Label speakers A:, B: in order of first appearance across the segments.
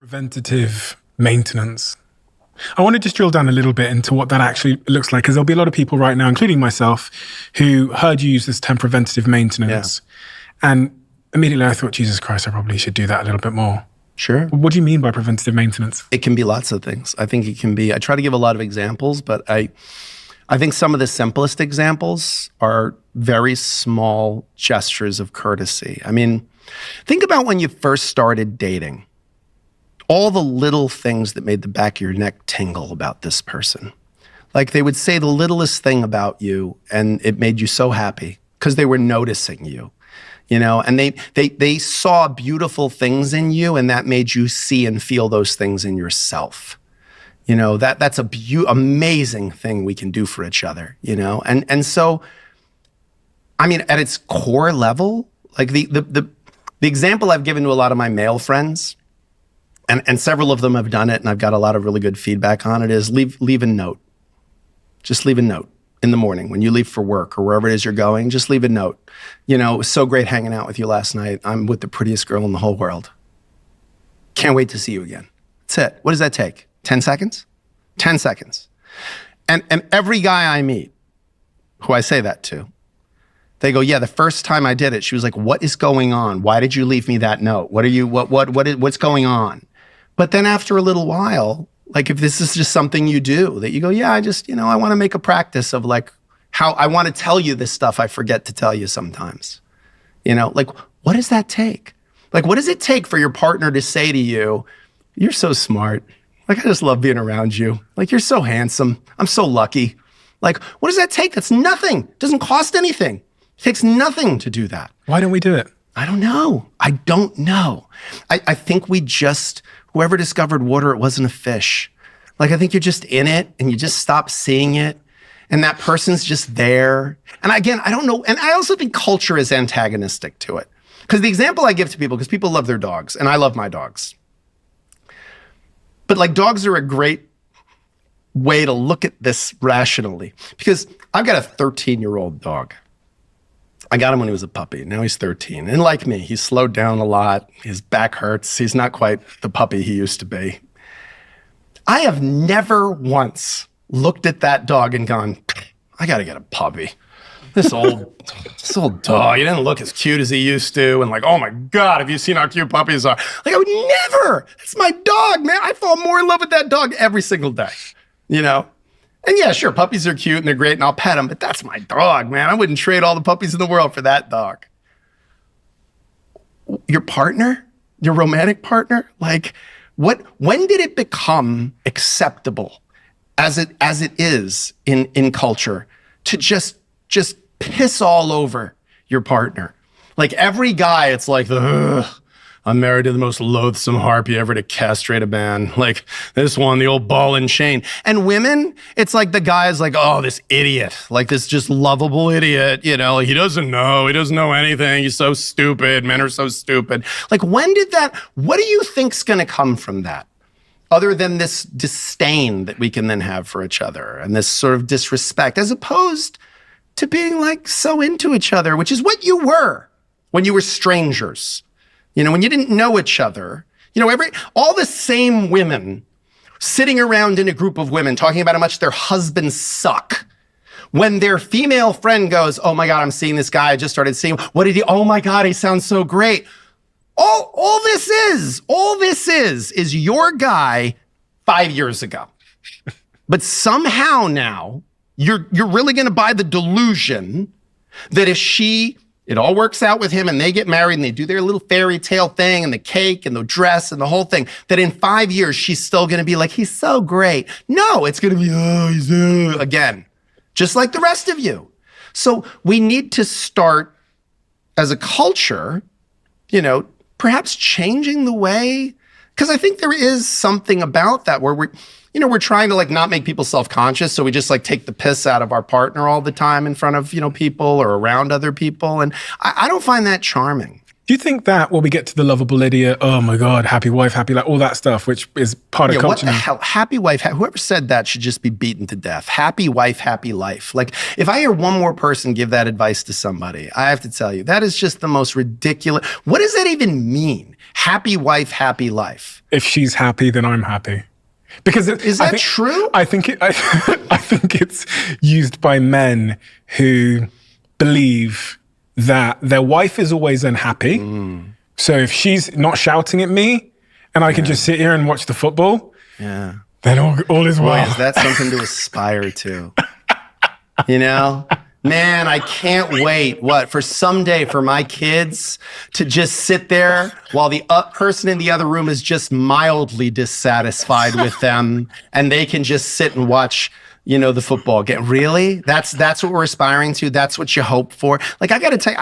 A: Preventative maintenance. I want to just drill down a little bit into what that actually looks like, because there'll be a lot of people right now, including myself, who heard you use this term preventative maintenance. Yeah. And immediately I thought, Jesus Christ, I probably should do that a little bit more.
B: Sure.
A: What do you mean by preventative maintenance?
B: It can be lots of things. I think it can be, I try to give a lot of examples, but I think some of the simplest examples are very small gestures of courtesy. I mean, think about when you first started dating. All the little things that made the back of your neck tingle about this person. Like they would say the littlest thing about you and it made you so happy because they were noticing you, you know, and they saw beautiful things in you and that made you see and feel those things in yourself. You know, that's a amazing thing we can do for each other, you know? And so, I mean, at its core level, like the example I've given to a lot of my male friends, and several of them have done it, and I've got a lot of really good feedback on it, is leave a note. Just leave a note in the morning when you leave for work or wherever it is you're going, just leave a note. You know, it was so great hanging out with you last night. I'm with the prettiest girl in the whole world. Can't wait to see you again. That's it. What does that take? 10 seconds? 10 seconds. And every guy I meet who I say that to, they go, yeah, the first time I did it, she was like, what is going on? Why did you leave me that note? What's going on? But then after a little while, like if this is just something you do, that you go, yeah, I just, you know, I want to make a practice of like how I want to tell you this stuff I forget to tell you sometimes. You know, like what does that take? Like what does it take for your partner to say to you, you're so smart. Like I just love being around you. Like you're so handsome. I'm so lucky. Like what does that take? That's nothing. It doesn't cost anything. It takes nothing to do that.
A: Why don't we do it?
B: I don't know. I think whoever discovered water, it wasn't a fish. Like, I think you're just in it and you just stop seeing it. And that person's just there. And again, I don't know. And I also think culture is antagonistic to it. Because the example I give to people, because people love their dogs and I love my dogs. But like dogs are a great way to look at this rationally. Because I've got a 13-year-old dog. I got him when he was a puppy. Now he's 13. And like me, he's slowed down a lot. His back hurts. He's not quite the puppy he used to be. I have never once looked at that dog and gone, I got to get a puppy. This old dog, he didn't look as cute as he used to. And like, oh my God, have you seen how cute puppies are? Like I would never. That's my dog, man. I fall more in love with that dog every single day, you know? And yeah, sure, puppies are cute and they're great and I'll pet them, but that's my dog, man. I wouldn't trade all the puppies in the world for that dog. Your partner, your romantic partner, like when did it become acceptable as it is in culture to just piss all over your partner? Like every guy, it's like, ugh. I'm married to the most loathsome harpy ever to castrate a man. Like this one, the old ball and chain. And women, it's like the guy is like, oh, this idiot, like this just lovable idiot, you know, he doesn't know anything. He's so stupid. Men are so stupid. Like what do you think's gonna come from that? Other than this disdain that we can then have for each other and this sort of disrespect, as opposed to being like so into each other, which is what you were when you were strangers. You know, when you didn't know each other, you know, all the same women sitting around in a group of women talking about how much their husbands suck. When their female friend goes, oh my God, I'm seeing this guy. I just started seeing, oh my God, he sounds so great. All this is your guy 5 years ago. But somehow now you're really going to buy the delusion that if it all works out with him and they get married and they do their little fairy tale thing and the cake and the dress and the whole thing, that in 5 years, she's still going to be like, he's so great. No, it's going to be, oh, he's again, just like the rest of you. So we need to start as a culture, you know, perhaps changing the way, because I think there is something about that where we're trying to like not make people self-conscious. So we just like take the piss out of our partner all the time in front of, you know, people or around other people. And I don't find that charming.
A: Do you think that when we get to the lovable idiot, oh my God, happy wife, happy life, all that stuff, which is part of culture?
B: What the hell? Happy wife, whoever said that should just be beaten to death. Happy wife, happy life. Like, if I hear one more person give that advice to somebody, I have to tell you, that is just the most ridiculous. What does that even mean? Happy wife, happy life.
A: If she's happy, then I'm happy. Because
B: is that true?
A: I think I think it's used by men who believe that their wife is always unhappy. So if she's not shouting at me and I can just sit here and watch the football, then all is well.
B: Boy, is that something to aspire to? You know? Man, I can't wait, for someday for my kids to just sit there while the person in the other room is just mildly dissatisfied with them, and they can just sit and watch, the football game. Really? That's what we're aspiring to? That's what you hope for? Like, I got to tell you,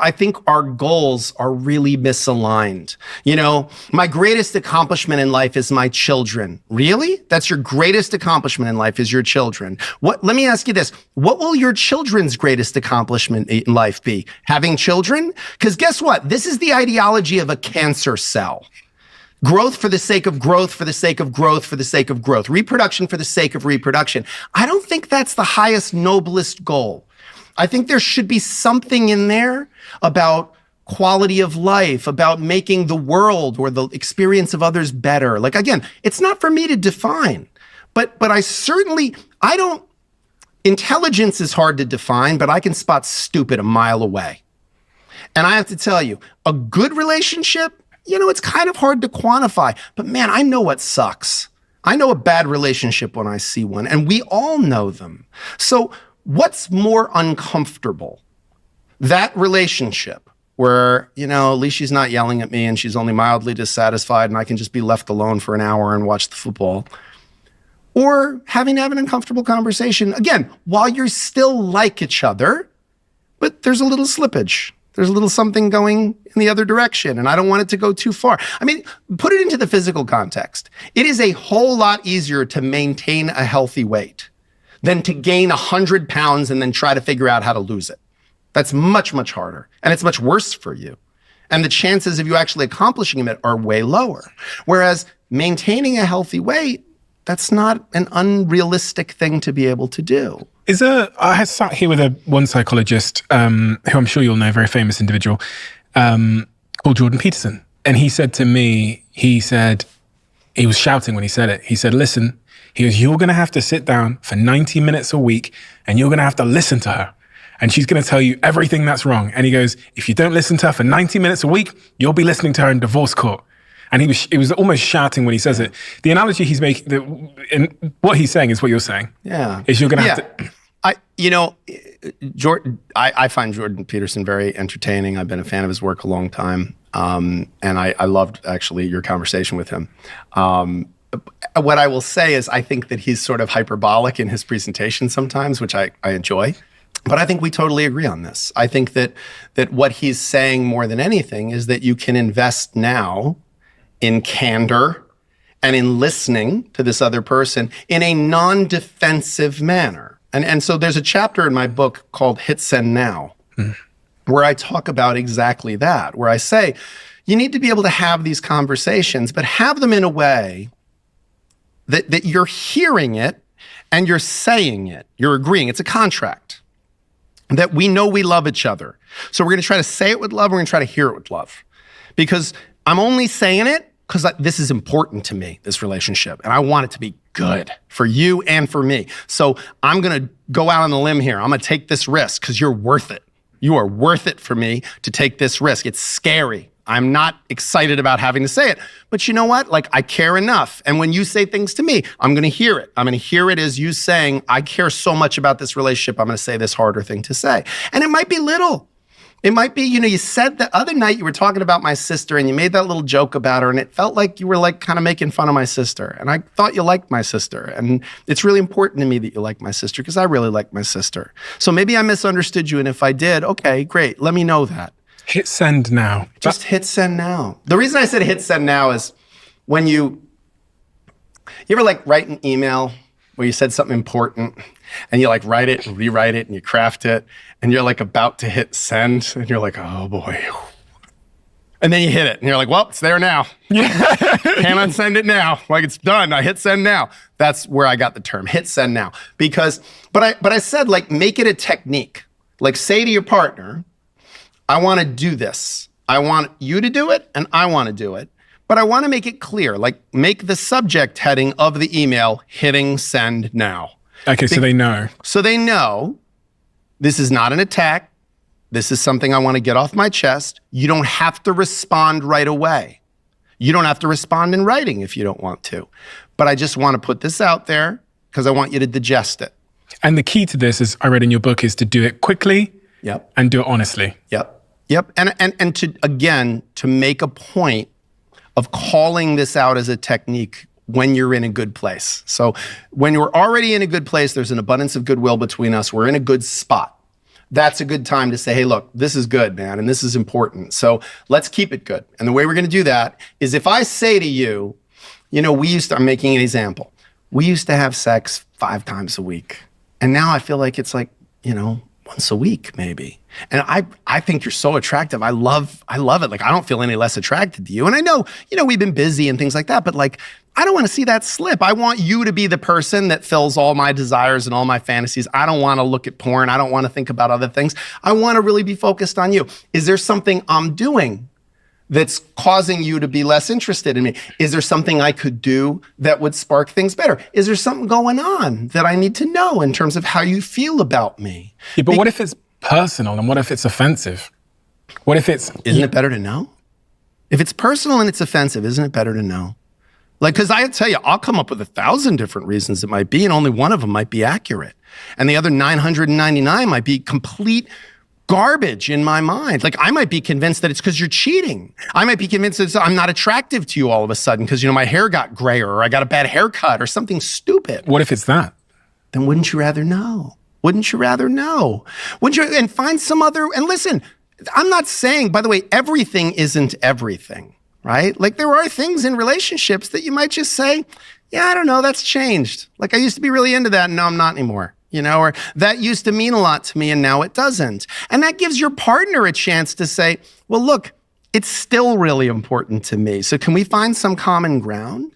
B: I think our goals are really misaligned. My greatest accomplishment in life is my children. Really? That's your greatest accomplishment in life, is your children. Let me ask you this. What will your children's greatest accomplishment in life be? Having children? Because guess what? This is the ideology of a cancer cell. Growth for the sake of growth, for the sake of growth, for the sake of growth. Reproduction for the sake of reproduction. I don't think that's the highest, noblest goal. I think there should be something in there about quality of life, about making the world or the experience of others better. Like, again, it's not for me to define, but I don't, intelligence is hard to define, but I can spot stupid a mile away. And I have to tell you, a good relationship, it's kind of hard to quantify, but man, I know what sucks. I know a bad relationship when I see one, and we all know them. So what's more uncomfortable? That relationship where, at least she's not yelling at me and she's only mildly dissatisfied and I can just be left alone for an hour and watch the football. Or having to have an uncomfortable conversation, again, while you're still like each other, but there's a little slippage. There's a little something going in the other direction, and I don't want it to go too far. I mean, put it into the physical context. It is a whole lot easier to maintain a healthy weight than to gain 100 pounds and then try to figure out how to lose it. That's much, much harder, and it's much worse for you. And the chances of you actually accomplishing it are way lower. Whereas maintaining a healthy weight, that's not an unrealistic thing to be able to do.
A: I had sat here with one psychologist, who I'm sure you'll know, a very famous individual, called Jordan Peterson. And he said to me, he was shouting when he said it. He said, listen, you're going to have to sit down for 90 minutes a week and you're going to have to listen to her. And she's going to tell you everything that's wrong. And he goes, if you don't listen to her for 90 minutes a week, you'll be listening to her in divorce court. And he was almost shouting when he says it. The analogy he's making, what he's saying is what you're saying.
B: Yeah.
A: Is you're going to have to...
B: I find Jordan Peterson very entertaining. I've been a fan of his work a long time. And I loved, actually, your conversation with him. What I will say is I think that he's sort of hyperbolic in his presentation sometimes, which I enjoy. But I think we totally agree on this. I think that what he's saying more than anything is that you can invest now in candor and in listening to this other person in a non-defensive manner. And so there's a chapter in my book called Hit Send Now, where I talk about exactly that, where I say, you need to be able to have these conversations, but have them in a way that you're hearing it and you're saying it. You're agreeing. It's a contract that we know we love each other. So we're going to try to say it with love. We're going to try to hear it with love. Because I'm only saying it because this is important to me, this relationship, and I want it to be good for you and for me. So I'm going to go out on a limb here. I'm going to take this risk because you're worth it. You are worth it for me to take this risk. It's scary. I'm not excited about having to say it. But you know what? Like, I care enough. And when you say things to me, I'm going to hear it. I'm going to hear it as you saying, I care so much about this relationship. I'm going to say this harder thing to say. And it might be little. It might be, you said the other night you were talking about my sister and you made that little joke about her and it felt like you were like kind of making fun of my sister. And I thought you liked my sister. And it's really important to me that you like my sister because I really like my sister. So maybe I misunderstood you. And if I did, okay, great. Let me know that.
A: Hit send now.
B: Just hit send now. The reason I said hit send now is when you ever like write an email where you said something important and you like write it and rewrite it and you craft it and you're like about to hit send and you're like, oh boy. And then you hit it and you're like, well, it's there now.
A: Yeah.
B: Can't unsend it now. Like, it's done. I hit send now. That's where I got the term, hit send now. Because, but I said, like, make it a technique. Like, say to your partner, I want to do this. I want you to do it and I want to do it. But I want to make it clear, like, make the subject heading of the email hitting send now.
A: Okay, so they know.
B: So they know this is not an attack. This is something I want to get off my chest. You don't have to respond right away. You don't have to respond in writing if you don't want to. But I just want to put this out there because I want you to digest it.
A: And the key to this, as I read in your book, is to do it quickly and do it honestly.
B: Yep. And to, again, to make a point of calling this out as a technique when you're in a good place. So when you're already in a good place, there's an abundance of goodwill between us. We're in a good spot. That's a good time to say, hey, look, this is good, man, and this is important. So let's keep it good. And the way we're going to do that is if I say to you, I'm making an example. We used to have sex 5 times a week. And now I feel like it's like, once a week, maybe. And I think you're so attractive. I love it. Like, I don't feel any less attracted to you. And I know, we've been busy and things like that, but like, I don't want to see that slip. I want you to be the person that fills all my desires and all my fantasies. I don't want to look at porn. I don't want to think about other things. I want to really be focused on you. Is there something I'm doing that's causing you to be less interested in me? Is there something I could do that would spark things better? Is there something going on that I need to know in terms of how you feel about me?
A: Yeah, but what if it's personal and what if it's offensive? What if it's...
B: Isn't it better to know? If it's personal and it's offensive, isn't it better to know? Like, because I tell you, I'll come up with 1,000 different reasons it might be, and only one of them might be accurate. And the other 999 might be complete garbage in my mind. Like, I might be convinced that it's because you're cheating. I might be convinced that I'm not attractive to you all of a sudden because, my hair got grayer or I got a bad haircut or something stupid.
A: What if it's that?
B: Then wouldn't you rather know? Wouldn't you rather know? Wouldn't you? And find some other, and listen, I'm not saying, by the way, everything isn't everything, right? Like, there are things in relationships that you might just say, yeah, I don't know, that's changed. Like, I used to be really into that and now I'm not anymore. Or that used to mean a lot to me and now it doesn't. And that gives your partner a chance to say, well, look, it's still really important to me. So can we find some common ground?